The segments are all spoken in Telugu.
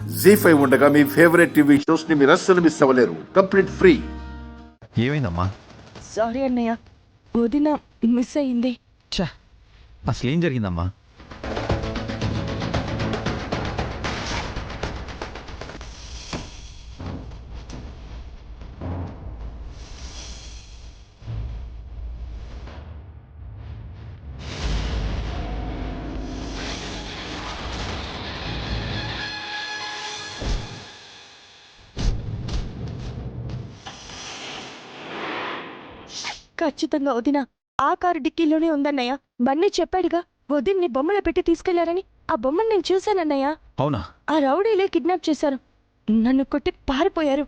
జీ5 ఉండగా మీ ఫేవరెట్ టీవీ షోస్ ని మీరు అస్సలు మిస్ అవ్వలేరు. Complete free. ఏమైందమ్మా? సారీ అన్నయ్య, వదిన మిస్ అయింది. ఛా, అసలు ఏం జరిగిందమ్మా? ఖచ్చితంగా వదిన ఆ కారు డిక్కీలోనే ఉందన్నయ్య. బన్నీ చెప్పాడుగా వదిన్ని బొమ్మలు పెట్టి తీసుకెళ్లారని. ఆ బొమ్మను నేను చూశానన్నయ్య. అవునా? ఆ రౌడీలే కిడ్నాప్ చేశారు, నన్ను కొట్టి పారిపోయారు.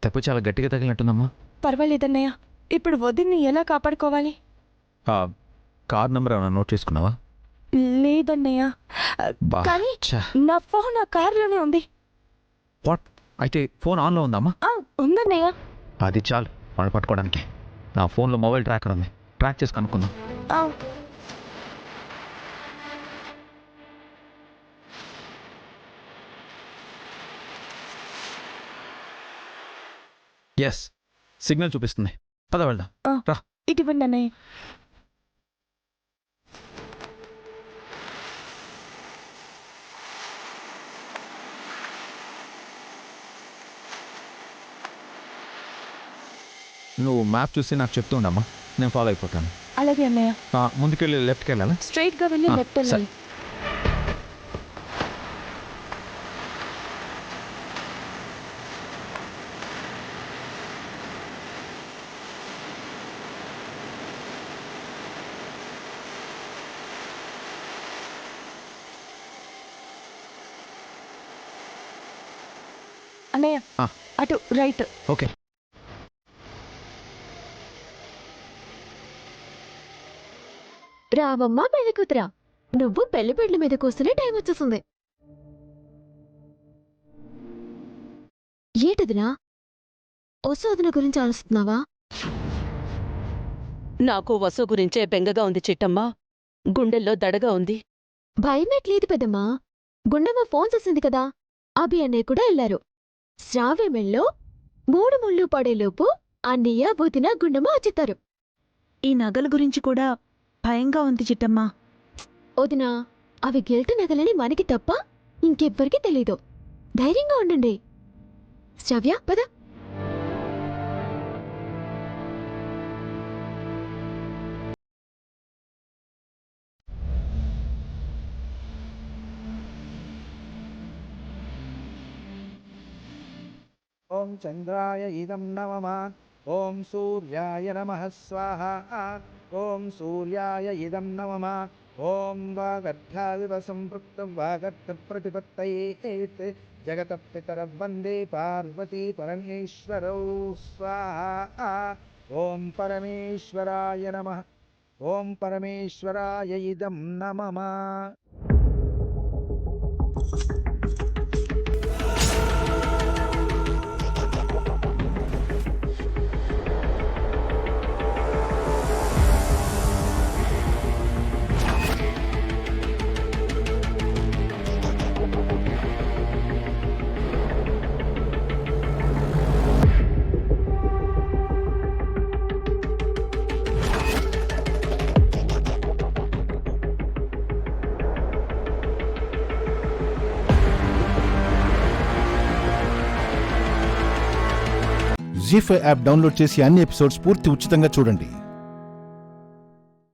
తప్పు చాలా గట్టిగా తగిలినట్టుందమ్మా. పర్వాలేదన్నయ్య, ఇప్పుడు వదిన్ని ఎలా కాపాడుకోవాలి? కార్ నెంబర్ ఏమైనా నోట్ చేసుకున్నావా? లేదన్నయ్య, బా, కానీ ఛా. నా ఫోన్ ఆ కారులోనే ఉంది. వాట్? అయితే ఫోన్ ఆన్లో ఉందమ్మా? ఉందన్నయ్య. అది చాలు వాళ్ళు పట్టుకోవడానికి. నా ఫోన్లో మొబైల్ ట్రాకర్ ఉంది, ట్రాక్ చేసి కనుక్కుందాం. ఎస్, సిగ్నల్ చూపిస్తుంది. పద వెళ్దాం. రా. ఇటువంటి అన్నయ్య. నువ్వు మ్యాప్ చూసి నాకు చెప్తూ ఉండమ్మా, నేను ఫాలో అయిపోతాను. అలాగే అన్నయ్య. ముందుకెళ్ళి లెఫ్ట్కి వెళ్ళాలా? స్ట్రైట్ గా వెళ్ళి లెఫ్ట్ వెళ్ళాలి. అన్నయ్య, అటు రైట్. ఓకే. రావమ్మా పెళ్లి కూతురా, నువ్వు పెళ్లి పెళ్లి మీద కూర్చునే టైం వచ్చేసింది. ఏటదినా వసోదన గురించి ఆలోచిస్తున్నావా? నాకు వసు గురించే బెంగగా ఉంది చిట్టమ్మా. గుండెల్లో దడగా ఉంది. భయమేట్లేదు పెద్దమ్మా, గుండమ్మ ఫోన్ చేసింది కదా. అభి అన్నయ్య కూడా వెళ్లారు. శ్రావ్యమెల్లో 3 ముళ్ళు పడేలోపు అన్నయ్య వదిన గుండమ్మ వచ్చేస్తారు. ఈ నగల గురించి కూడా భయంగా ఉంది చిట్టమ్మా. వదినా, అవి గిల్ట్ నగలని మనకి తప్ప ఇంకెవ్వరికీ తెలీదు. ధైర్యంగా ఉండండి. శ్రావ్య పద. ఓం చంద్రాయ ఇదం నమః. ఓం సూర్యాయ నమః స్వాహా. ఓం సూర్యాయ ఇదం నమః. ఓం వాగర్ధావివ సంపృక్తం వాగర్ధ ప్రతిపత్తయే జగతః పితరః వందే పార్వతీ పరమేశ్వరౌ స్వాహా. ఓం పరమేశ్వరాయ నమః. ఓం పరమేశ్వరాయ ఇదం నమః. జీ5 యాప్ డౌన్లోడ్ చేసి అన్ని ఎపిసోడ్స్ పూర్తి ఉచితంగా చూడండి.